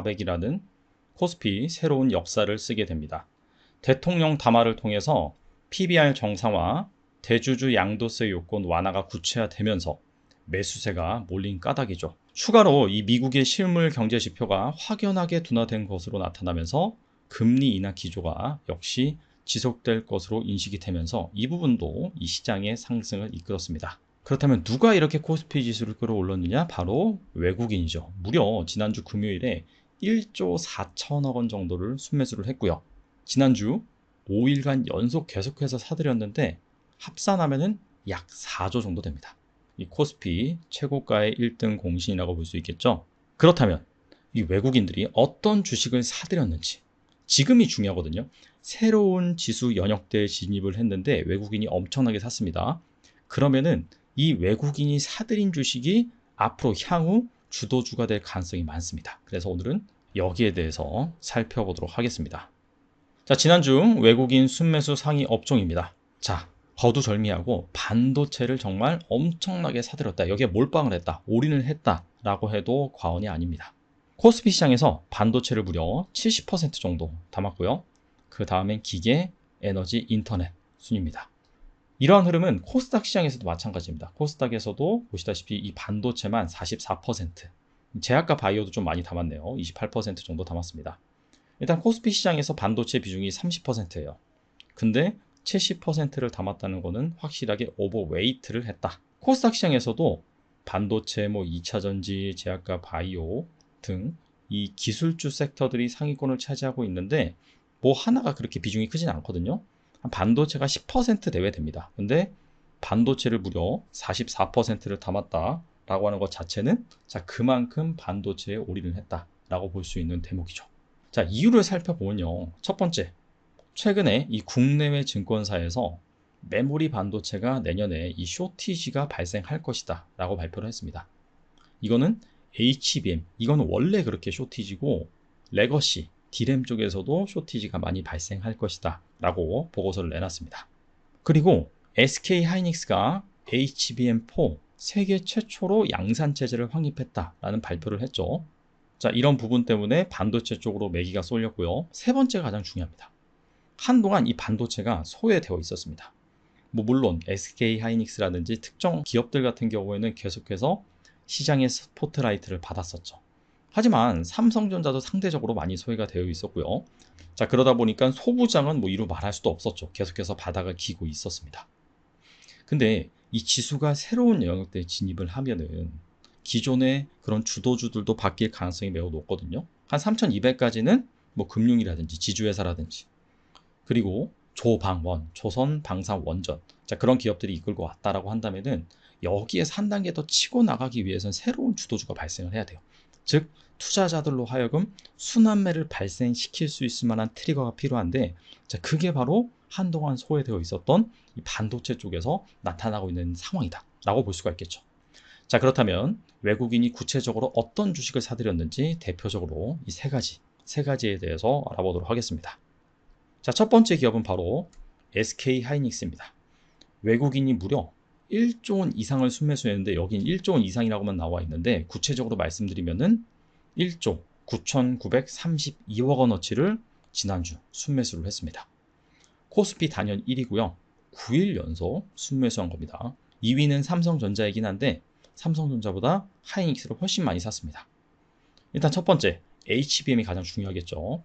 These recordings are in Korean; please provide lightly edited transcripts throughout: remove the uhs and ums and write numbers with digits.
400이라는 코스피 새로운 역사를 쓰게 됩니다. 대통령 담화를 통해서 PBR 정상화, 대주주 양도세 요건 완화가 구체화되면서 매수세가 몰린 까닭이죠. 추가로 이 미국의 실물 경제 지표가 확연하게 둔화된 것으로 나타나면서 금리 인하 기조가 역시 지속될 것으로 인식이 되면서 이 부분도 이 시장의 상승을 이끌었습니다. 그렇다면 누가 이렇게 코스피 지수를 끌어올렸느냐? 바로 외국인이죠. 무려 지난주 금요일에 1조 4천억 원 정도를 순매수를 했고요. 지난주 5일간 연속 계속해서 사들였는데 합산하면은 약 4조 정도 됩니다. 이 코스피 최고가의 1등 공신이라고 볼 수 있겠죠. 그렇다면 이 외국인들이 어떤 주식을 사들였는지 지금이 중요하거든요. 새로운 지수 연역대에 진입을 했는데 외국인이 엄청나게 샀습니다. 그러면은 이 외국인이 사들인 주식이 앞으로 향후 주도주가 될 가능성이 많습니다. 그래서 오늘은 여기에 대해서 살펴보도록 하겠습니다. 자, 지난주 외국인 순매수 상위 업종입니다. 자, 거두절미하고 반도체를 정말 엄청나게 사들였다. 여기에 몰빵을 했다. 올인을 했다. 라고 해도 과언이 아닙니다. 코스피 시장에서 반도체를 무려 70% 정도 담았고요. 그 다음엔 기계, 에너지, 인터넷 순입니다. 이러한 흐름은 코스닥 시장에서도 마찬가지입니다. 코스닥에서도 보시다시피 이 반도체만 44%, 제약과 바이오도 좀 많이 담았네요. 28% 정도 담았습니다. 일단 코스피 시장에서 반도체 비중이 30%예요. 근데 70%를 담았다는 것은 확실하게 오버웨이트를 했다. 코스닥 시장에서도 반도체, 2차전지, 제약과 바이오 등 이 기술주 섹터들이 상위권을 차지하고 있는데 하나가 그렇게 비중이 크진 않거든요. 반도체가 10% 내외 됩니다. 근데 반도체를 무려 44%를 담았다라고 하는 것 자체는 그만큼 반도체에 올인을 했다라고 볼 수 있는 대목이죠. 자, 이유를 살펴보면요. 첫 번째, 최근에 이 국내외 증권사에서 메모리 반도체가 내년에 이 쇼티지가 발생할 것이다 라고 발표를 했습니다. 이거는 HBM, 이거는 원래 그렇게 쇼티지고 레거시, D램 쪽에서도 쇼티지가 많이 발생할 것이다 라고 보고서를 내놨습니다. 그리고 SK 하이닉스가 HBM4 세계 최초로 양산체제를 확립했다라는 발표를 했죠. 자, 이런 부분 때문에 반도체 쪽으로 매기가 쏠렸고요. 세 번째가 가장 중요합니다. 한동안 이 반도체가 소외되어 있었습니다. 물론 SK 하이닉스라든지 특정 기업들 같은 경우에는 계속해서 시장의 스포트라이트를 받았었죠. 하지만 삼성전자도 상대적으로 많이 소외가 되어 있었고요. 자, 그러다 보니까 소부장은 이루 말할 수도 없었죠. 계속해서 바닥을 기고 있었습니다. 근데 이 지수가 새로운 영역대에 진입을 하면은 기존의 그런 주도주들도 바뀔 가능성이 매우 높거든요. 한 3200까지는 금융이라든지 지주회사라든지 그리고 조방원, 조선방사원전, 자, 그런 기업들이 이끌고 왔다라고 한다면은 여기에서 한 단계 더 치고 나가기 위해서는 새로운 주도주가 발생을 해야 돼요. 즉 투자자들로 하여금 순환매를 발생시킬 수 있을 만한 트리거가 필요한데, 자, 그게 바로 한동안 소외되어 있었던 이 반도체 쪽에서 나타나고 있는 상황이다 라고 볼 수가 있겠죠. 자, 그렇다면 외국인이 구체적으로 어떤 주식을 사들였는지 대표적으로 이 세 가지에 대해서 알아보도록 하겠습니다. 자, 첫 번째 기업은 바로 SK 하이닉스입니다. 외국인이 무려 1조 원 이상을 순매수했는데 여긴 1조 원 이상이라고만 나와 있는데 구체적으로 말씀드리면은 1조 9,932억 원어치를 지난주 순매수를 했습니다. 코스피 단연 1위고요. 9일 연속 순매수한 겁니다. 2위는 삼성전자이긴 한데 삼성전자보다 하이닉스를 훨씬 많이 샀습니다. 일단 첫 번째, HBM이 가장 중요하겠죠.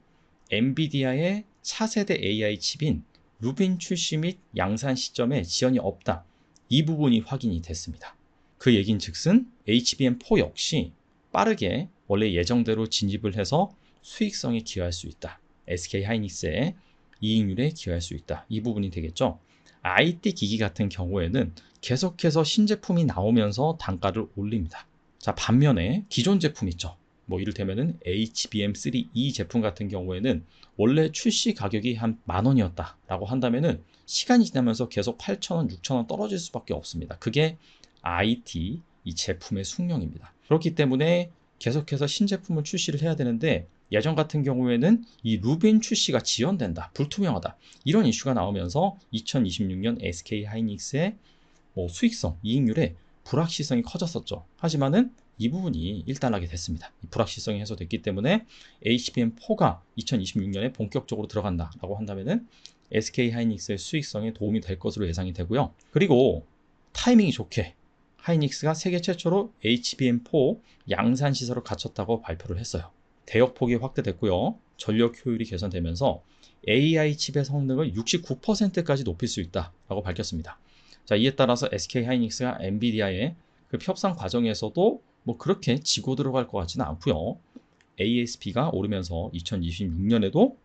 엔비디아의 차세대 AI 칩인 루빈 출시 및 양산 시점에 지연이 없다. 이 부분이 확인이 됐습니다. 그 얘긴 즉슨 HBM4 역시 빠르게 원래 예정대로 진입을 해서 수익성에 기여할 수 있다. SK 하이닉스의 이익률에 기여할 수 있다. 이 부분이 되겠죠. IT 기기 같은 경우에는 계속해서 신제품이 나오면서 단가를 올립니다. 자, 반면에 기존 제품 있죠. 이를테면은 HBM3E 제품 같은 경우에는 원래 출시 가격이 한 10,000원이었다 라고 한다면은 시간이 지나면서 계속 8,000원, 6,000원 떨어질 수밖에 없습니다. 그게 IT 이 제품의 숙명입니다. 그렇기 때문에 계속해서 신제품을 출시를 해야 되는데 예전 같은 경우에는 이 루빈 출시가 지연된다, 불투명하다 이런 이슈가 나오면서 2026년 SK 하이닉스의 수익성, 이익률에 불확실성이 커졌었죠. 하지만은 이 부분이 일단락이 됐습니다. 이 불확실성이 해소됐기 때문에 HBM4가 2026년에 본격적으로 들어간다라고 한다면은 SK하이닉스의 수익성에 도움이 될 것으로 예상이 되고요. 그리고 타이밍이 좋게 하이닉스가 세계 최초로 HBM4 양산 시설을 갖췄다고 발표를 했어요. 대역폭이 확대됐고요. 전력 효율이 개선되면서 AI 칩의 성능을 69%까지 높일 수 있다라고 밝혔습니다. 자, 이에 따라서 SK하이닉스가 엔비디아의 그 협상 과정에서도 뭐 그렇게 지고 들어갈 것 같지는 않고요. ASP가 오르면서 2026년에도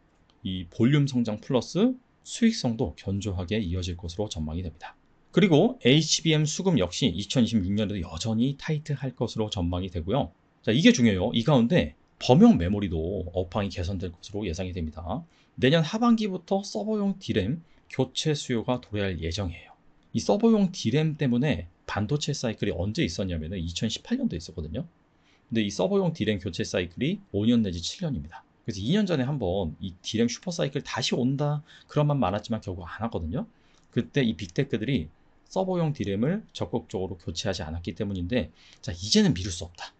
이 볼륨 성장 플러스 수익성도 견조하게 이어질 것으로 전망이 됩니다. 그리고 HBM 수급 역시 2026년에도 여전히 타이트할 것으로 전망이 되고요. 자, 이게 중요해요. 이 가운데 범용 메모리도 업황이 개선될 것으로 예상이 됩니다. 내년 하반기부터 서버용 D램 교체 수요가 도래할 예정이에요. 이 서버용 D램 때문에 반도체 사이클이 언제 있었냐면 2018년도에 있었거든요. 근데 이 서버용 D램 교체 사이클이 5년 내지 7년입니다. 그래서 2년 전에 한번 이 D램 슈퍼 사이클 다시 온다 그런 말 많았지만 결국 안 왔거든요. 그때 이 빅테크들이 서버용 D램을 적극적으로 교체하지 않았기 때문인데, 자, 이제는 미룰 수 없다.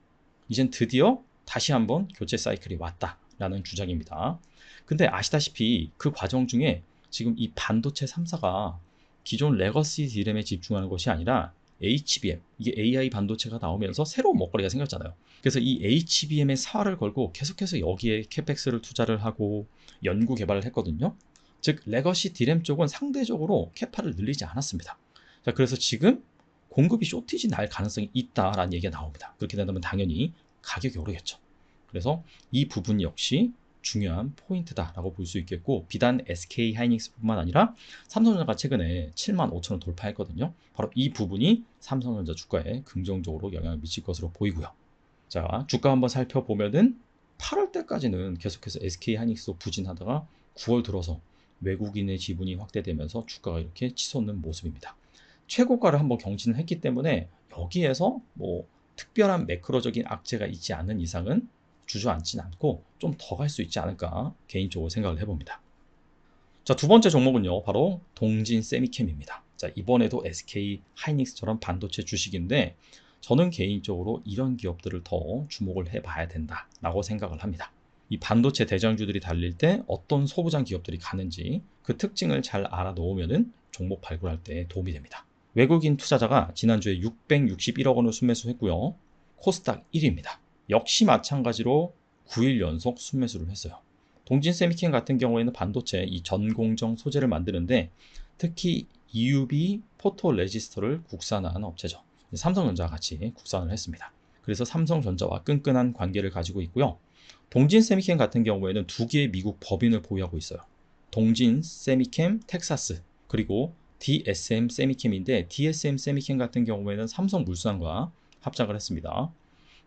이젠 드디어 다시 한번 교체 사이클이 왔다라는 주장입니다. 근데 아시다시피 그 과정 중에 지금 이 반도체 3사가 기존 레거시 D램에 집중하는 것이 아니라 HBM, 이게 AI 반도체가 나오면서 새로운 먹거리가 생겼잖아요. 그래서 이 HBM의 사활을 걸고 계속해서 여기에 캐펙스를 투자를 하고 연구 개발을 했거든요. 즉 레거시 D램 쪽은 상대적으로 캐파를 늘리지 않았습니다. 자, 그래서 지금 공급이 쇼티지 날 가능성이 있다라는 얘기가 나옵니다. 그렇게 된다면 당연히 가격이 오르겠죠. 그래서 이 부분 역시 중요한 포인트다라고 볼 수 있겠고, 비단 SK 하이닉스뿐만 아니라 삼성전자가 최근에 7만 5천 원 돌파했거든요. 바로 이 부분이 삼성전자 주가에 긍정적으로 영향을 미칠 것으로 보이고요. 자, 주가 한번 살펴보면은 8월 때까지는 계속해서 SK 하이닉스도 부진하다가 9월 들어서 외국인의 지분이 확대되면서 주가가 이렇게 치솟는 모습입니다. 최고가를 한번 경신을 했기 때문에 여기에서 뭐 특별한 매크로적인 악재가 있지 않는 이상은 주저앉지는 않고 좀 더 갈 수 있지 않을까 개인적으로 생각을 해봅니다. 자, 두 번째 종목은요, 바로 동진 세미캠입니다. 자, 이번에도 SK 하이닉스처럼 반도체 주식인데 저는 개인적으로 이런 기업들을 더 주목을 해봐야 된다라고 생각을 합니다. 이 반도체 대장주들이 달릴 때 어떤 소부장 기업들이 가는지 그 특징을 잘 알아놓으면 종목 발굴할 때 도움이 됩니다. 외국인 투자자가 지난주에 661억 원을 순매수했고요. 코스닥 1위입니다. 역시 마찬가지로 9일 연속 순매수를 했어요. 동진 세미캠 같은 경우에는 반도체 이 전공정 소재를 만드는데 특히 EUV 포토 레지스터를 국산화한 업체죠. 삼성전자와 같이 국산을 했습니다. 그래서 삼성전자와 끈끈한 관계를 가지고 있고요. 동진 세미캠 같은 경우에는 두 개의 미국 법인을 보유하고 있어요. 동진 세미캠 텍사스, 그리고 DSM 세미캠인데 DSM 세미캠 같은 경우에는 삼성물산과 합작을 했습니다.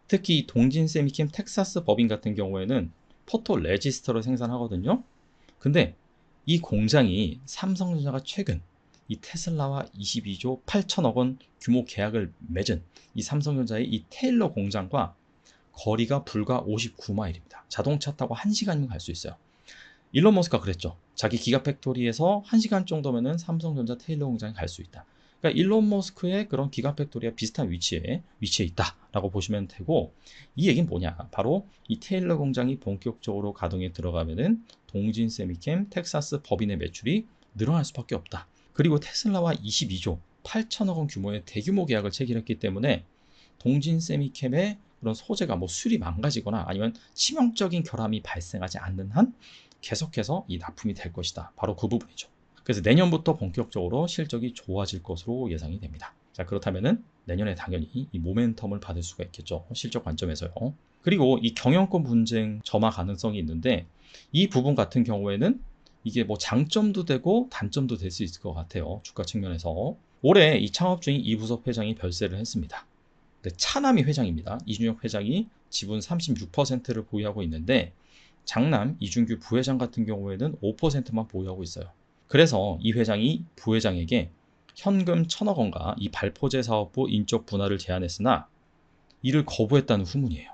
특히 동진 세미캠 텍사스 법인 같은 경우에는 포토 레지스터를 생산하거든요. 근데 이 공장이 삼성전자가 최근 이 테슬라와 22조 8천억 원 규모 계약을 맺은 이 삼성전자의 이 테일러 공장과 거리가 불과 59마일입니다. 자동차 타고 1시간이면 갈 수 있어요. 일론 머스크가 그랬죠. 자기 기가팩토리에서 1시간 정도면은 삼성전자 테일러 공장에 갈 수 있다. 그러니까 일론 머스크의 그런 기가팩토리와 비슷한 위치에 있다라고 보시면 되고, 이 얘기는 뭐냐? 바로 이 테일러 공장이 본격적으로 가동에 들어가면은 동진 세미캠 텍사스 법인의 매출이 늘어날 수밖에 없다. 그리고 테슬라와 22조 8천억 원 규모의 대규모 계약을 체결했기 때문에 동진 세미캠의 그런 소재가 뭐 술이 망가지거나 아니면 치명적인 결함이 발생하지 않는 한 계속해서 이 납품이 될 것이다. 바로 그 부분이죠. 그래서 내년부터 본격적으로 실적이 좋아질 것으로 예상이 됩니다. 자, 그렇다면은 내년에 당연히 이 모멘텀을 받을 수가 있겠죠. 실적 관점에서요. 그리고 이 경영권 분쟁 점화 가능성이 있는데 이 부분 같은 경우에는 이게 뭐 장점도 되고 단점도 될 수 있을 것 같아요. 주가 측면에서. 올해 이 창업 중인 이부섭 회장이 별세를 했습니다. 차남이 회장입니다. 이준혁 회장이 지분 36%를 보유하고 있는데 장남 이준규 부회장 같은 경우에는 5%만 보유하고 있어요. 그래서 이 회장이 부회장에게 현금 1,000억 원과 이 발포제 사업부 인적 분할을 제안했으나 이를 거부했다는 후문이에요.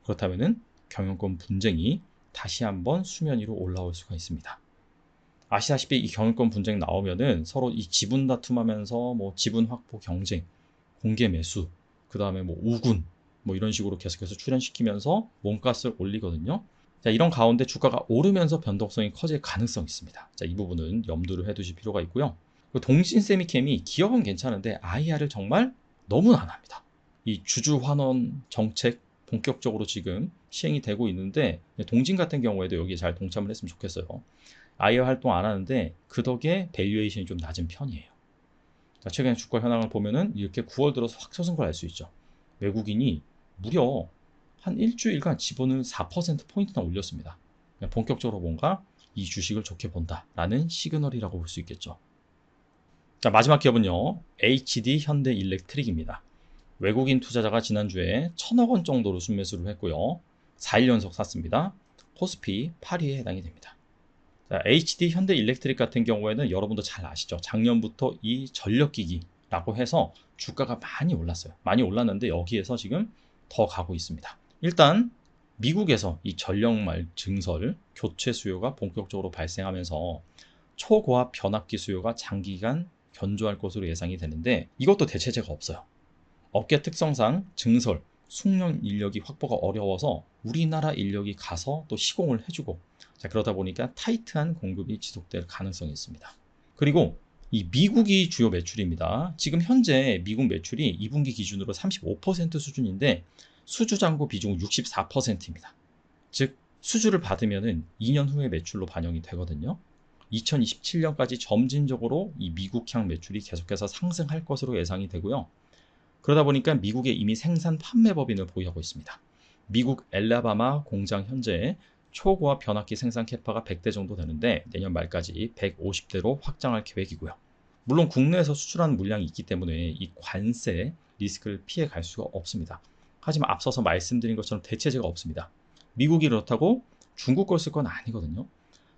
그렇다면 경영권 분쟁이 다시 한번 수면 위로 올라올 수가 있습니다. 아시다시피 이 경영권 분쟁 나오면은 서로 이 지분 다툼하면서 뭐 지분 확보 경쟁, 공개 매수, 그 다음에 뭐 우군, 뭐 이런 식으로 계속해서 출현시키면서 몸값을 올리거든요. 자, 이런 가운데 주가가 오르면서 변동성이 커질 가능성이 있습니다. 자, 이 부분은 염두를 해두실 필요가 있고요. 동신 세미캠이 기업은 괜찮은데 IR을 정말 너무 안 합니다. 이 주주 환원 정책 본격적으로 지금 시행이 되고 있는데 동진 같은 경우에도 여기에 잘 동참을 했으면 좋겠어요. IR 활동 안 하는데 그 덕에 밸류에이션이 좀 낮은 편이에요. 자, 최근 주가 현황을 보면은 이렇게 9월 들어서 확 솟은 걸 알 수 있죠. 외국인이 무려 한 일주일간 지분을 4%포인트나 올렸습니다. 본격적으로 뭔가 이 주식을 좋게 본다라는 시그널이라고 볼 수 있겠죠. 자, 마지막 기업은요, HD 현대일렉트릭입니다. 외국인 투자자가 지난주에 1,000억 원 정도로 순매수를 했고요. 4일 연속 샀습니다. 코스피 8위에 해당이 됩니다. 자, HD 현대일렉트릭 같은 경우에는 여러분도 잘 아시죠? 작년부터 이 전력기기라고 해서 주가가 많이 올랐어요. 많이 올랐는데 여기에서 지금 더 가고 있습니다. 일단 미국에서 이 전력말 증설, 교체 수요가 본격적으로 발생하면서 초고압 변압기 수요가 장기간 견조할 것으로 예상이 되는데 이것도 대체제가 없어요. 업계 특성상 증설, 숙련 인력이 확보가 어려워서 우리나라 인력이 가서 또 시공을 해주고, 자, 그러다 보니까 타이트한 공급이 지속될 가능성이 있습니다. 그리고 이 미국이 주요 매출입니다. 지금 현재 미국 매출이 2분기 기준으로 35% 수준인데 수주 잔고 비중은 64%입니다. 즉 수주를 받으면은 2년 후에 매출로 반영이 되거든요. 2027년까지 점진적으로 이 미국향 매출이 계속해서 상승할 것으로 예상이 되고요. 그러다 보니까 미국에 이미 생산 판매 법인을 보유하고 있습니다. 미국 엘라바마 공장 현재 초고압 변압기 생산 캐파가 100대 정도 되는데 내년 말까지 150대로 확장할 계획이고요. 물론 국내에서 수출하는 물량이 있기 때문에 이 관세 리스크를 피해 갈 수가 없습니다. 하지만 앞서서 말씀드린 것처럼 대체제가 없습니다. 미국이 그렇다고 중국 걸 쓸 건 아니거든요.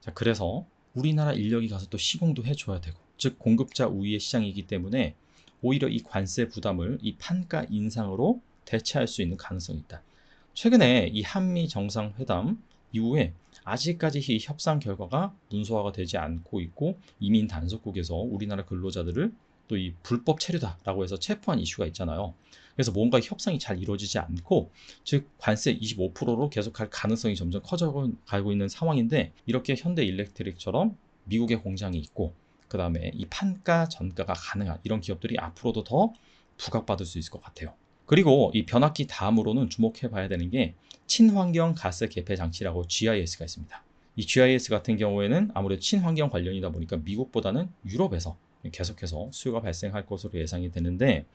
자, 그래서 우리나라 인력이 가서 또 시공도 해줘야 되고, 즉 공급자 우위의 시장이기 때문에 오히려 이 관세 부담을 이 판가 인상으로 대체할 수 있는 가능성이 있다. 최근에 이 한미 정상회담 이후에 아직까지 이 협상 결과가 문서화가 되지 않고 있고 이민 단속국에서 우리나라 근로자들을 또 이 불법 체류다라고 해서 체포한 이슈가 있잖아요. 그래서 뭔가 협상이 잘 이루어지지 않고 즉 관세 25%로 계속 갈 가능성이 점점 커져가고 있는 상황인데 이렇게 현대일렉트릭처럼 미국의 공장이 있고 그 다음에 이 판가 전가가 가능한 이런 기업들이 앞으로도 더 부각받을 수 있을 것 같아요. 그리고 이 변압기 다음으로는 주목해 봐야 되는 게 친환경 가스 개폐 장치라고 GIS가 있습니다. 이 GIS 같은 경우에는 아무래도 친환경 관련이다 보니까 미국보다는 유럽에서 계속해서 수요가 발생할 것으로 예상이 되는데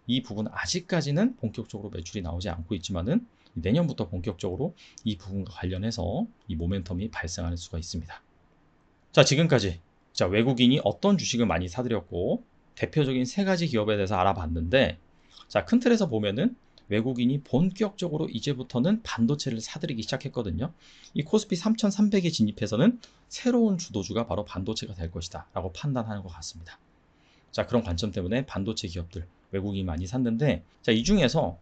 이 부분 아직까지는 본격적으로 매출이 나오지 않고 있지만은 내년부터 본격적으로 이 부분과 관련해서 이 모멘텀이 발생할 수가 있습니다. 자, 지금까지 외국인이 어떤 주식을 많이 사들였고 대표적인 세 가지 기업에 대해서 알아봤는데 자, 큰 틀에서 보면은 외국인이 본격적으로 이제부터는 반도체를 사들이기 시작했거든요. 이 코스피 3,300에 진입해서는 새로운 주도주가 바로 반도체가 될 것이다 라고 판단하는 것 같습니다. 자, 그런 관점 때문에 반도체 기업들 외국인이 많이 샀는데 자, 이 중에서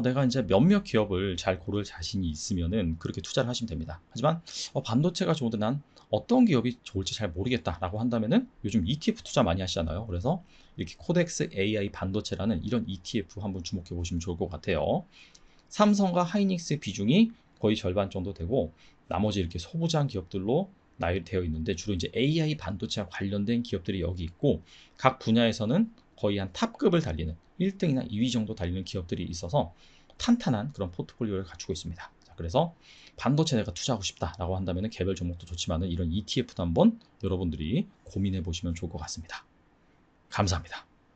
내가 이제 몇몇 기업을 잘 고를 자신이 있으면은 그렇게 투자를 하시면 됩니다. 하지만 반도체가 좋은데 난 어떤 기업이 좋을지 잘 모르겠다라고 한다면은 요즘 ETF 투자 많이 하시잖아요. 그래서 이렇게 코덱스 AI 반도체라는 이런 ETF 한번 주목해 보시면 좋을 것 같아요. 삼성과 하이닉스 비중이 거의 절반 정도 되고 나머지 이렇게 소부장 기업들로 나열되어 있는데 주로 이제 AI 반도체와 관련된 기업들이 여기 있고 각 분야에서는 거의 한 탑급을 달리는 1등이나 2위 정도 달리는 기업들이 있어서 탄탄한 그런 포트폴리오를 갖추고 있습니다. 자, 그래서 반도체 내가 투자하고 싶다라고 한다면 개별 종목도 좋지만 이런 ETF도 한번 여러분들이 고민해 보시면 좋을 것 같습니다. 감사합니다.